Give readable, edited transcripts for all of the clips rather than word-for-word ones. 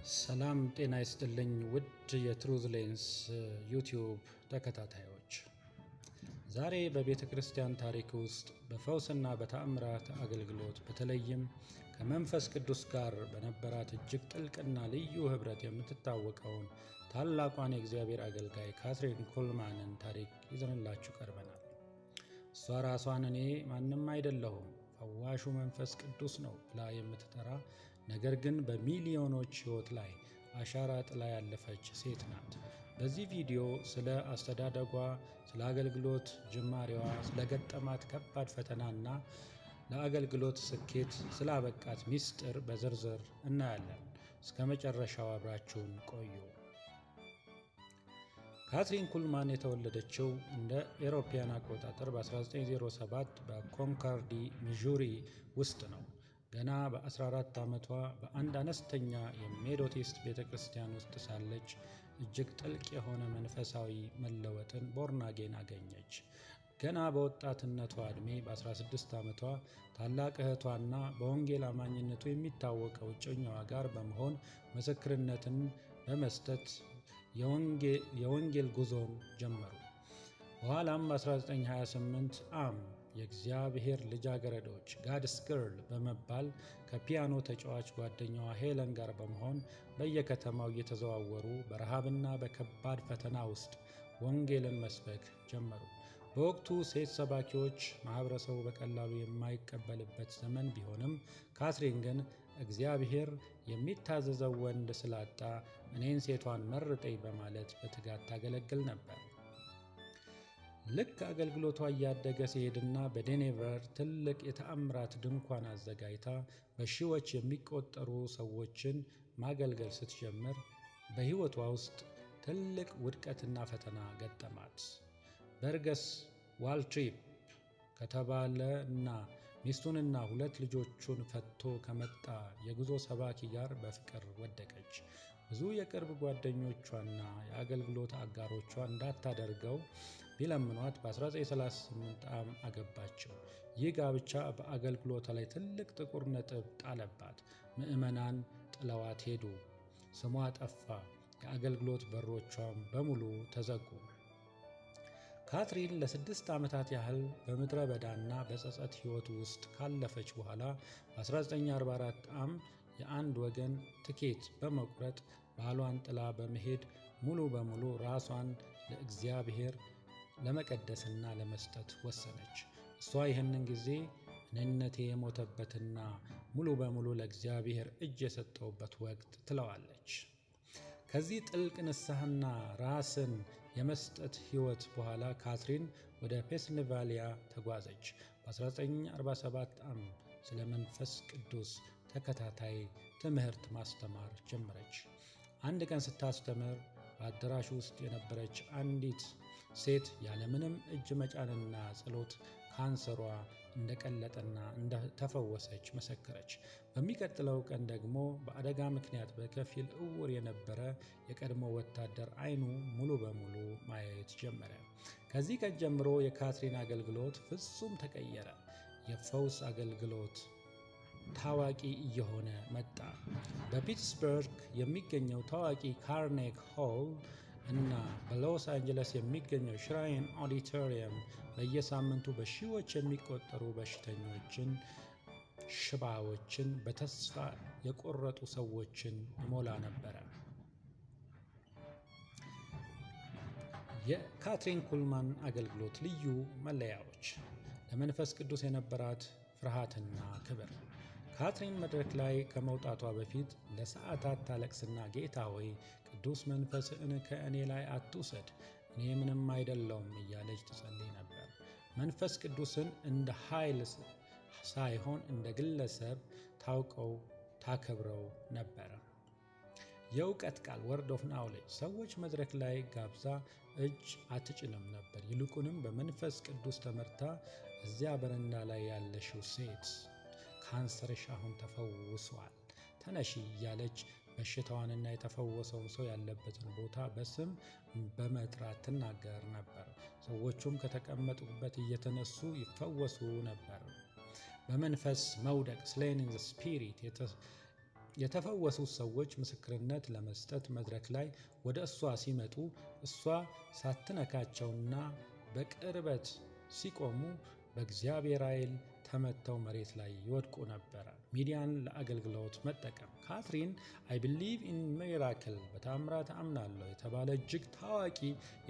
ሰላም ጤና ይስጥልኝ ውድ የትሩዝ ሌንስ ዩቲዩብ ተከታታዮች፣ ዛሬ በቤተ ክርስቲያን ታሪክ ውስጥ በፈውስና በተአምራት አገልግሎት በተለይም ከመንፈስ ቅዱስ ጋር በነበራት እጅግ ጥልቅና ልዩ ኅብረት የምትታወቀውን ታላቋን የእግዚአብሔር አገልጋይ ካትሪን ኩልማንን ታሪክ ይዘንላችሁ ቀርበናል። እሷ ራሷን እኔ ማንም አይደለሁም ፈዋሹ መንፈስ ቅዱስ ነው ብላ የምትጠራ ነገር ግን በሚሊዮኖች ሕይወት ላይ አሻራ ጥላ ያለፈች ሴት ናት። በዚህ ቪዲዮ ስለ አስተዳደጓ፣ ስለ አገልግሎት ጅማሬዋ፣ ስለ ገጠማት ከባድ ፈተናና ለአገልግሎት ስኬት ስላበቃት ሚስጥር በዝርዝር እናያለን። እስከ መጨረሻው አብራችሁን ቆዩ። ካትሪን ኩልማን የተወለደችው እንደ ኤሮፓያን አቆጣጠር በ1907 በኮንኮርዲ ሚዙሪ ውስጥ ነው። ገና በ14 ዓመቷ በአንድ አነስተኛ የሜቶዲስት ቤተ ክርስቲያን ውስጥ ሳለች እጅግ ጥልቅ የሆነ መንፈሳዊ መለወጥን ቦርናጌን አገኘች። ገና በወጣትነቷ ዕድሜ በ16 ዓመቷ ታላቅ እህቷና በወንጌል አማኝነቱ የሚታወቀው እጮኛዋ ጋር በመሆን ምስክርነትን በመስጠት የወንጌል ጉዞን ጀመሩ። በኋላም በ1928 የእግዚአብሔር ልጃገረዶች ጋድስ ገርል በመባል ከፒያኖ ተጫዋች ጓደኛዋ ሄለን ጋር በመሆን በየከተማው እየተዘዋወሩ በረሃብና በከባድ ፈተና ውስጥ ወንጌልን መስበክ ጀመሩ። በወቅቱ ሴት ሰባኪዎች ማህበረሰቡ በቀላሉ የማይቀበልበት ዘመን ቢሆንም ካትሪን ግን እግዚአብሔር የሚታዘዘው ወንድ ስላጣ እኔን ሴቷን መርጠኝ በማለት በትጋት ታገለግል ነበር። ልክ አገልግሎቷ እያደገ ሲሄድና በዴኔቨር ትልቅ የተአምራት ድንኳን አዘጋጅታ በሺዎች የሚቆጠሩ ሰዎችን ማገልገል ስትጀምር በሕይወቷ ውስጥ ትልቅ ውድቀትና ፈተና ገጠማት። በርገስ ዋልትሪፕ ከተባለ እና ሚስቱንና 2 ልጆቹን ፈቶ ከመጣ የጉዞ ሰባኪ ጋር በፍቅር ወደቀች። ብዙ የቅርብ ጓደኞቿና የአገልግሎት አጋሮቿ እንዳታደርገው ቢለምኗት በ1938 አገባቸው። ይህ ጋብቻ በአገልግሎቷ ላይ ትልቅ ጥቁር ነጥብ ጣለባት። ምዕመናን ጥለዋት ሄዱ። ስሟ ጠፋ። የአገልግሎት በሮቿም በሙሉ ተዘጉ። ካትሪን ለ6 ዓመታት ያህል በምድረ በዳና በጸጸት ሕይወት ውስጥ ካለፈች በኋላ በ1944 የአንድ ወገን ትኬት በመቁረጥ ባሏን ጥላ በመሄድ ሙሉ በሙሉ ራሷን ለእግዚአብሔር ለመቀደስና ለመስጠት ወሰነች። እሷ ይህንን ጊዜ እኔነቴ የሞተበትና ሙሉ በሙሉ ለእግዚአብሔር እጅ የሰጠውበት ወቅት ትለዋለች። ከዚህ ጥልቅ ንስሐና ራስን የመስጠት ሕይወት በኋላ ካትሪን ወደ ፔንስልቫኒያ ተጓዘች። በ1947 ስለ መንፈስ ቅዱስ ተከታታይ ትምህርት ማስተማር ጀመረች። አንድ ቀን ስታስተምር በአዳራሽ ውስጥ የነበረች አንዲት ሴት ያለምንም እጅ መጫንና ጸሎት ካንሰሯ እንደቀለጠና እንደተፈወሰች መሰከረች። በሚቀጥለው ቀን ደግሞ በአደጋ ምክንያት በከፊል እውር የነበረ የቀድሞ ወታደር ዓይኑ ሙሉ በሙሉ ማየት ጀመረ። ከዚህ ቀን ጀምሮ የካትሪን አገልግሎት ፍጹም ተቀየረ። የፈውስ አገልግሎት ታዋቂ እየሆነ መጣ። በፒትስበርግ የሚገኘው ታዋቂ ካርኔግ ሆል እና በሎስ አንጀለስ የሚገኘው ሽራይን ኦዲቶሪየም በየሳምንቱ በሺዎች የሚቆጠሩ በሽተኞችን፣ ሽባዎችን፣ በተስፋ የቆረጡ ሰዎችን ይሞላ ነበረ። የካትሪን ኩልማን አገልግሎት ልዩ መለያዎች፣ ለመንፈስ ቅዱስ የነበራት ፍርሃትና ክብር። ካትሪን መድረክ ላይ ከመውጣቷ በፊት ለሰዓታት ታለቅስና ጌታ ሆይ ቅዱስ መንፈስህን ከእኔ ላይ አትውሰድ፣ እኔ ምንም አይደለውም እያለች ትጸልይ ነበር። መንፈስ ቅዱስን እንደ ኃይል ሳይሆን እንደ ግለሰብ ታውቀው ታከብረው ነበረ። የእውቀት ቃል ወርድ ኦፍ ናውሌጅ ሰዎች መድረክ ላይ ጋብዛ እጅ አትጭንም ነበር። ይልቁንም በመንፈስ ቅዱስ ተመርታ እዚያ በረንዳ ላይ ያለሽው ሴት ካንሰርሽ አሁን ተፈውሷል፣ ተነሺ እያለች በሽታዋንና የተፈወሰውን ሰው ያለበትን ቦታ በስም በመጥራት ትናገር ነበር። ሰዎቹም ከተቀመጡበት እየተነሱ ይፈወሱ ነበር። በመንፈስ መውደቅ ስሌን ኢን ዘ ስፒሪት የተፈወሱት ሰዎች ምስክርነት ለመስጠት መድረክ ላይ ወደ እሷ ሲመጡ እሷ ሳትነካቸውና በቅርበት ሲቆሙ በእግዚአብሔር ኃይል ተመተው መሬት ላይ ይወድቁ ነበረ። ሚዲያን ለአገልግሎት መጠቀም። ካትሪን አይ ቢሊቭ ኢን ሚራክል በታምራት አምናለሁ የተባለ እጅግ ታዋቂ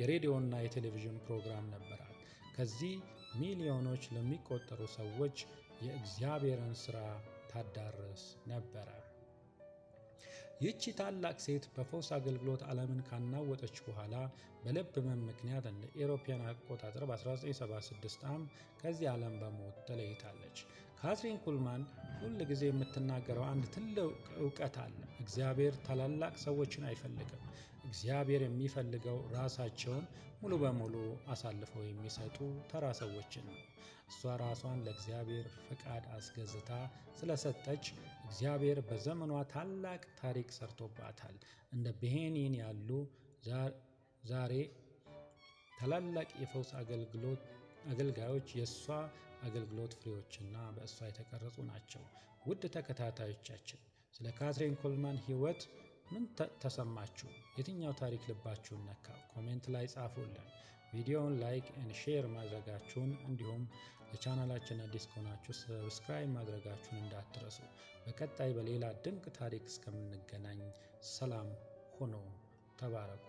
የሬዲዮና የቴሌቪዥን ፕሮግራም ነበራት። ከዚህ ሚሊዮኖች ለሚቆጠሩ ሰዎች የእግዚአብሔርን ሥራ ታዳርስ ነበረ። ይህቺ ታላቅ ሴት በፈውስ አገልግሎት ዓለምን ካናወጠች በኋላ በልብ ሕመም ምክንያት እንደ ኤሮፓያን አቆጣጠር በ1976 ዓ.ም ከዚህ ዓለም በሞት ተለይታለች። ካትሪን ኩልማን ሁል ጊዜ የምትናገረው አንድ ትልቅ እውቀት አለ። እግዚአብሔር ታላላቅ ሰዎችን አይፈልግም። እግዚአብሔር የሚፈልገው ራሳቸውን ሙሉ በሙሉ አሳልፈው የሚሰጡ ተራ ሰዎችን ነው። እሷ ራሷን ለእግዚአብሔር ፈቃድ አስገዝታ ስለሰጠች እግዚአብሔር በዘመኗ ታላቅ ታሪክ ሰርቶባታል። እንደ ቤኒን ያሉ ዛሬ ታላላቅ የፈውስ አገልጋዮች የእሷ አገልግሎት ፍሬዎችና በእሷ የተቀረጹ ናቸው። ውድ ተከታታዮቻችን ስለ ካትሪን ኩልማን ሕይወት ምን ተሰማችሁ? የትኛው ታሪክ ልባችሁን ነካ? ኮሜንት ላይ ጻፉልን። ቪዲዮውን ላይክ እና ሼር ማድረጋችሁን እንዲሁም ለቻናላችን አዲስ ከሆናችሁ ሰብስክራይብ ማድረጋችሁን እንዳትረሱ። በቀጣይ በሌላ ድንቅ ታሪክ እስከምንገናኝ ሰላም ሁኑ። ተባረኩ።